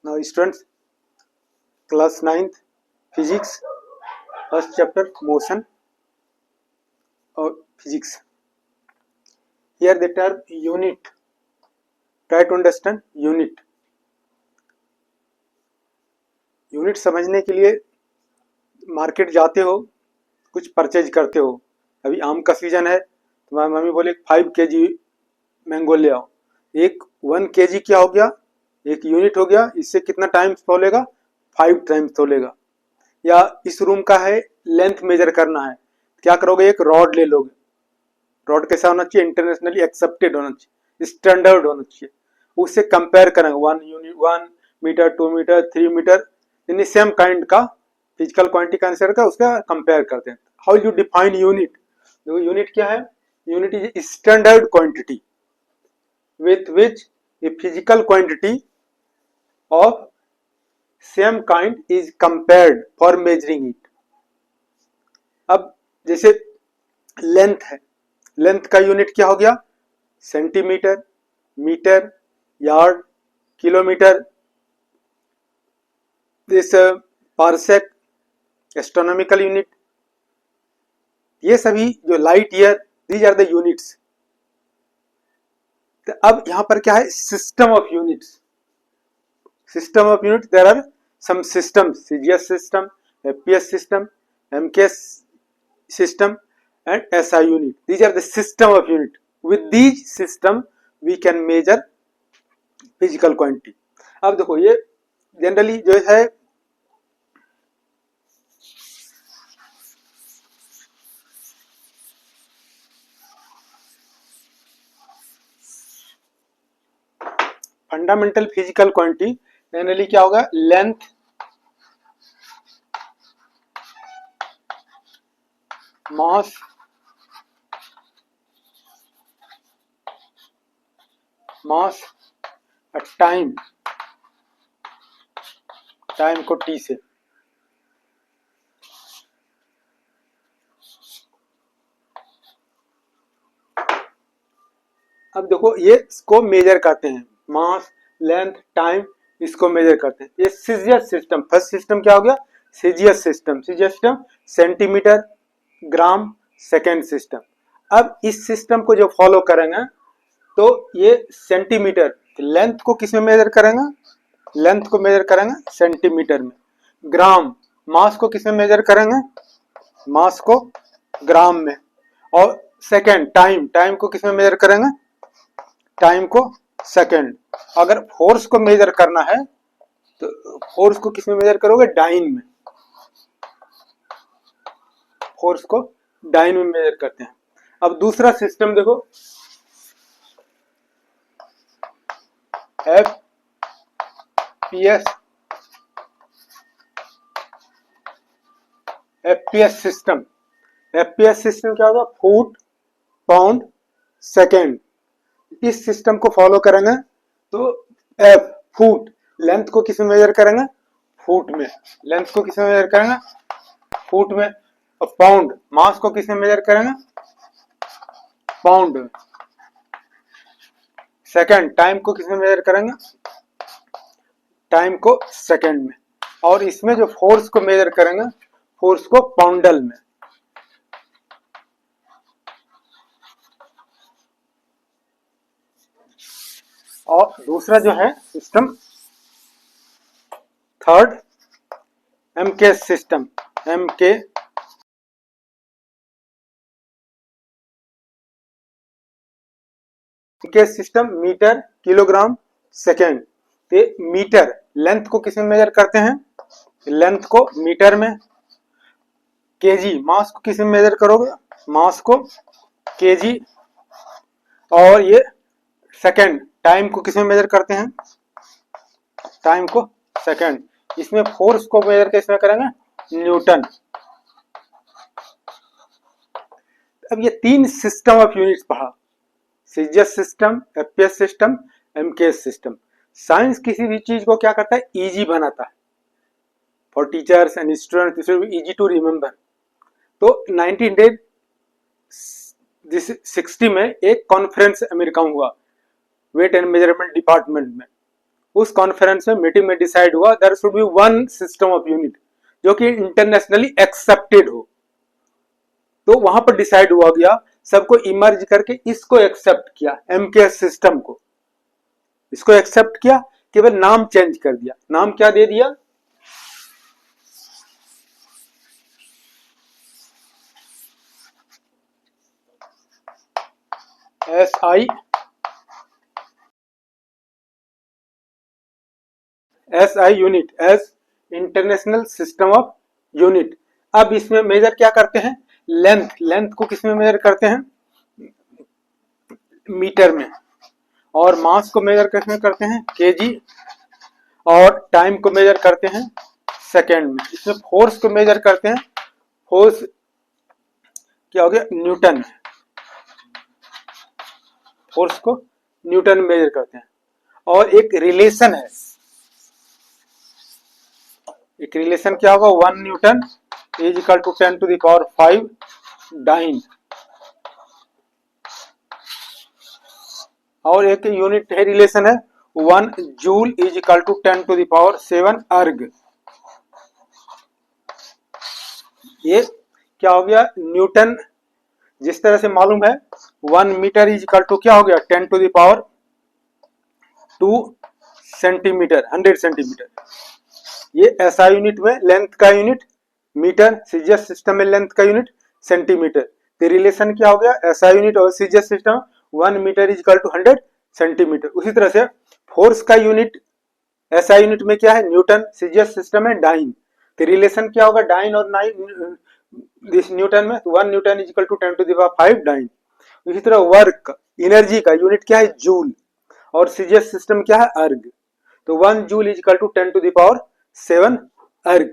Now students, class 9th physics, first chapter motion or physics. Here the term unit. Try to understand unit. Unit समझने के लिए market जाते हो, कुछ purchase करते हो. अभी आम का सीजन है, तुम्हारी मम्मी बोले 5 kg मैंगो ले आओ. एक 1 kg क्या हो गया, एक यूनिट हो गया. इससे कितना टाइम्स तोलेगा, 5 टाइम्स तोलेगा. या इस रूम का है, लेंथ मेजर करना है, क्या करोगे, एक रॉड ले लोगे. रॉड कैसा होना चाहिए, इंटरनेशनली एक्सेप्टेड होना चाहिए, स्टैंडर्ड होना चाहिए. उससे कंपेयर करेंगे 1 मीटर 2 मीटर 3 मीटर, यानी सेम काइंड का फिजिकल क्वांटिटी का आंसर का उसका कंपेयर करते हैं. How you define unit. देखो यूनिट क्या है, unit is standard quantity with which a physical quantity of same kind is compared for measuring it. अब जैसे लेंथ है, लेंथ का यूनिट क्या हो गया, centimetre, metre, yard, kilometre, this parsec, astronomical unit. ये सभी जो light year, these are the units. तो अब यहां पर क्या है, system of units. System of unit, there are some system, CGS system, FPS system, MKS system and SI unit. These are the system of unit. With these system we can measure physical quantity. अब देखो ये generally जो है fundamental physical quantity generally क्या होगा, length, मास, मास, time, time को T से. अब देखो ये इसको मेजर करते हैं, मास, लेंथ, टाइम, इसको मेजर करते हैं. ये सीजीएस सिस्टम, फर्स्ट सिस्टम क्या हो गया, CGS system. CGS system centimetre, gram, second system. अब इस सिस्टम को जो फॉलो करेंगे तो ये सेंटीमीटर, लेंथ को किस में मेजर करेंगे, लेंथ को मेजर करेंगे सेंटीमीटर में. ग्राम, मास को किस में मेजर करेंगे, मास को ग्राम में. और सेकेंड, टाइम, टाइम को किस में मेजर करेंगे, टाइम को सेकेंड. अगर फोर्स को मेजर करना है तो फोर्स को किस में मेजर करोगे, डाइन में. फोर्स को डाइन में मेजर करते हैं. अब दूसरा सिस्टम देखो, F PS, FPS system. FPS system क्या होगा, फुट, पाउंड, सेकेंड. इस सिस्टम को फॉलो करेंगे तो एफ, फुट, लेंथ को किस में मेजर करेंगे, फुट में. लेंथ को किस में मेजर करेंगे, फुट में. और पाउंड, मास को किस में मेजर करेंगे, पाउंड में. सेकेंड, टाइम को किस में मेजर करेंगे, टाइम को सेकेंड में. और इसमें जो फोर्स को मेजर करेंगे, फोर्स को पाउंडल में. और दूसरा जो है system, third, MK system. MK system, metre, kilogram, second. ये मीटर, लेंथ को किस में मेजर करते हैं, लेंथ को मीटर में. केजी, मास को किस में मेजर करोगे, मास को केजी. और ये सेकेंड, टाइम को किस में मेजर करते हैं, टाइम को सेकेंड. इसमें फोर्स को मेजर किस में करेंगे, न्यूटन. अब ये तीन सिस्टम ऑफ यूनिट्स पढ़ा, CGS system, FPS system, MKS system. Science किसी भी चीज को क्या करता है, इजी बनाता है for teachers and students, easy to remember. तो 1960 में एक कॉन्फ्रेंस अमेरिका में हुआ, वेट एंड मेजरमेंट डिपार्टमेंट में. उस कॉन्फ्रेंस में मीटिंग में डिसाइड हुआ there should be one system of unit जो कि इंटरनेशनली एक्सेप्टेड हो। तो वहां पर डिसाइड हुआ गया, सबको इमर्ज करके इसको एक्सेप्ट किया, एमकेएस सिस्टम को, इसको एक्सेप्ट किया, केवल नाम चेंज कर दिया। नाम क्या दे दिया? SI unit, as international system of unit. अब इसमें मेजर क्या करते हैं? लेंथ। लेंथ को किसमें मेजर करते हैं? मीटर में। और मास को मेजर किसमें करते हैं? केजी। और टाइम को मेजर करते हैं सेकेंड में। इसमें फोर्स को मेजर करते हैं, फोर्स क्या हो गया? न्यूटन। फोर्स को न्यूटन में मेजर करते हैं। और एक रिलेशन है, एक रिलेशन क्या होगा? 1 newton is equal to 10 to the power 5 dyne. और एक यूनिट है, रिलेशन है 1 joule is equal to 10 to the power 7 erg. ये क्या हो गया? न्यूटन। जिस तरह से मालूम है 1 मीटर इज इक्वल टू क्या हो गया? 10 to the power 2 centimetre, 100 centimetre. ये ऐसा यूनिट में लेंथ का यूनिट मीटर, सीजीएस सिस्टम में लेंथ का यूनिट सेंटीमीटर। तो रिलेशन क्या हो गया? ऐसा यूनिट और CGS system 1 metre is equal to 100 centimetre. उसी तरह से फोर्स का यूनिट ऐसा यूनिट में क्या है? न्यूटन, सीजीएस सिस्टम में डाइन। तो रिलेशन क्या होगा? डाइन और नाइन दिस न्यूटन में 1 newton is equal to 10 to the power 5 dyne. इसी तरह वर्क, एनर्जी का यूनिट क्या है? जूल। और सीजीएस सिस्टम क्या है? अर्ग। तो 1 joule is equal to 10 to the power 7 अर्ग।